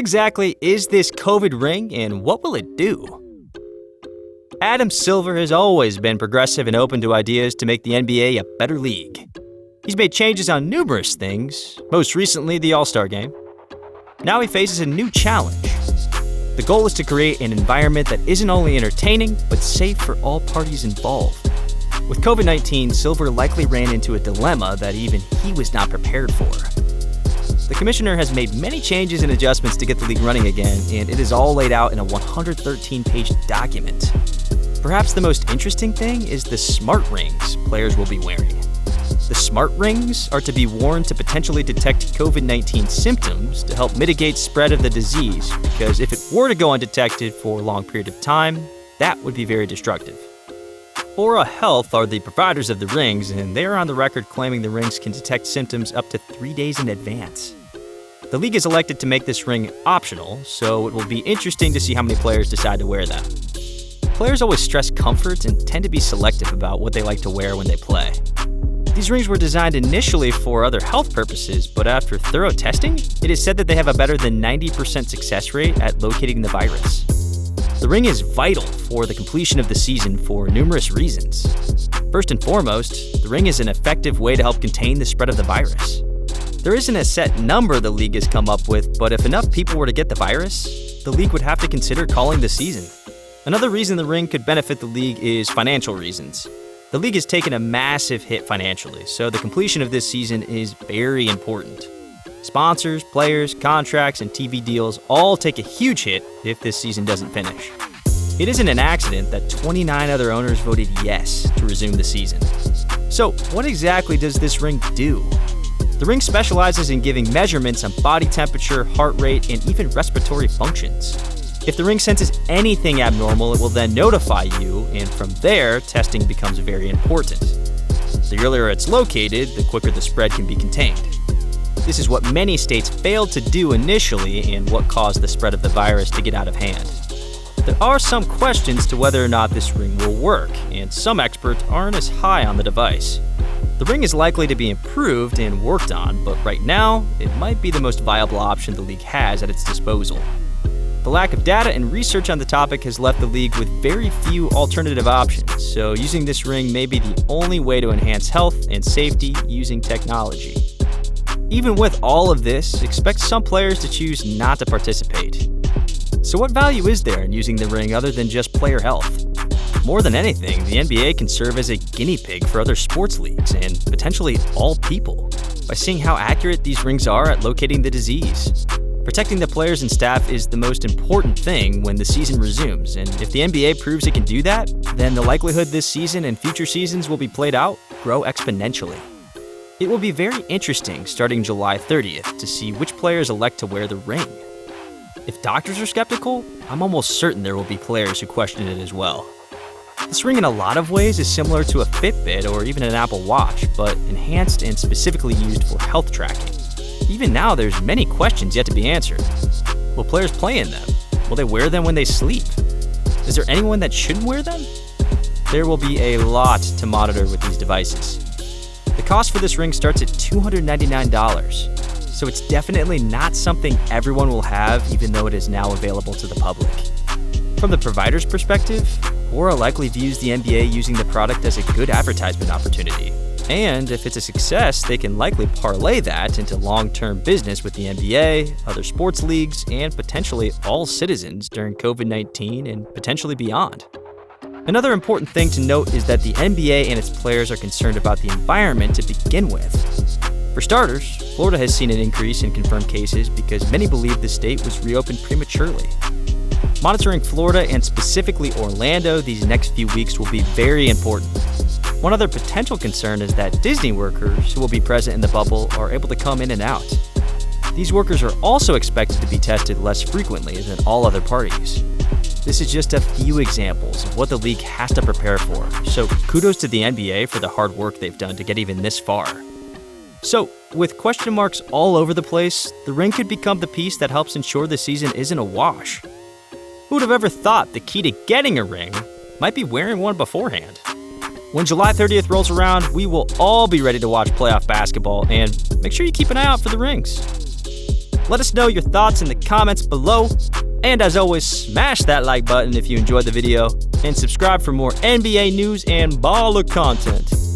exactly is this COVID ring and what will it do? Adam Silver has always been progressive and open to ideas to make the NBA a better league. He's made changes on numerous things, most recently the All-Star Game. Now he faces a new challenge. The goal is to create an environment that isn't only entertaining, but safe for all parties involved. With COVID-19, Silver likely ran into a dilemma that even he was not prepared for. The commissioner has made many changes and adjustments to get the league running again, and it is all laid out in a 113-page document. Perhaps the most interesting thing is the smart rings players will be wearing. The smart rings are to be worn to potentially detect COVID-19 symptoms to help mitigate spread of the disease, because if it were to go undetected for a long period of time, that would be very destructive. Aura Health are the providers of the rings, and they are on the record claiming the rings can detect symptoms up to 3 days in advance. The league has elected to make this ring optional, so it will be interesting to see how many players decide to wear them. Players always stress comfort and tend to be selective about what they like to wear when they play. These rings were designed initially for other health purposes, but after thorough testing, it is said that they have a better than 90% success rate at locating the virus. The ring is vital for the completion of the season for numerous reasons. First and foremost, the ring is an effective way to help contain the spread of the virus. There isn't a set number the league has come up with, but if enough people were to get the virus, the league would have to consider calling the season. Another reason the ring could benefit the league is financial reasons. The league has taken a massive hit financially, so the completion of this season is very important. Sponsors, players, contracts, and TV deals all take a huge hit if this season doesn't finish. It isn't an accident that 29 other owners voted yes to resume the season. So, what exactly does this ring do? The ring specializes in giving measurements on body temperature, heart rate, and even respiratory functions. If the ring senses anything abnormal, it will then notify you, and from there, testing becomes very important. The earlier it's located, the quicker the spread can be contained. This is what many states failed to do initially and what caused the spread of the virus to get out of hand. There are some questions to whether or not this ring will work, and some experts aren't as high on the device. The ring is likely to be improved and worked on, but right now, it might be the most viable option the league has at its disposal. The lack of data and research on the topic has left the league with very few alternative options, so using this ring may be the only way to enhance health and safety using technology. Even with all of this, expect some players to choose not to participate. So what value is there in using the ring other than just player health? More than anything, the NBA can serve as a guinea pig for other sports leagues and potentially all people by seeing how accurate these rings are at locating the disease. Protecting the players and staff is the most important thing when the season resumes, and if the NBA proves it can do that, then the likelihood this season and future seasons will be played out grow exponentially. It will be very interesting starting July 30th to see which players elect to wear the ring. If doctors are skeptical, I'm almost certain there will be players who question it as well. This ring in a lot of ways is similar to a Fitbit or even an Apple Watch, but enhanced and specifically used for health tracking. Even now, there's many questions yet to be answered. Will players play in them? Will they wear them when they sleep? Is there anyone that shouldn't wear them? There will be a lot to monitor with these devices. The cost for this ring starts at $299, so it's definitely not something everyone will have, even though it is now available to the public. From the provider's perspective, Aura likely views the NBA using the product as a good advertisement opportunity. And if it's a success, they can likely parlay that into long-term business with the NBA, other sports leagues, and potentially all citizens during COVID-19 and potentially beyond. Another important thing to note is that the NBA and its players are concerned about the environment to begin with. For starters, Florida has seen an increase in confirmed cases because many believe the state was reopened prematurely. Monitoring Florida and specifically Orlando these next few weeks will be very important. One other potential concern is that Disney workers who will be present in the bubble are able to come in and out. These workers are also expected to be tested less frequently than all other parties. This is just a few examples of what the league has to prepare for, so kudos to the NBA for the hard work they've done to get even this far. So, with question marks all over the place, the ring could become the piece that helps ensure the season isn't a wash. Who would have ever thought the key to getting a ring might be wearing one beforehand? When July 30th rolls around, we will all be ready to watch playoff basketball, and make sure you keep an eye out for the rings. Let us know your thoughts in the comments below. And as always, smash that like button if you enjoyed the video, and subscribe for more NBA news and baller content.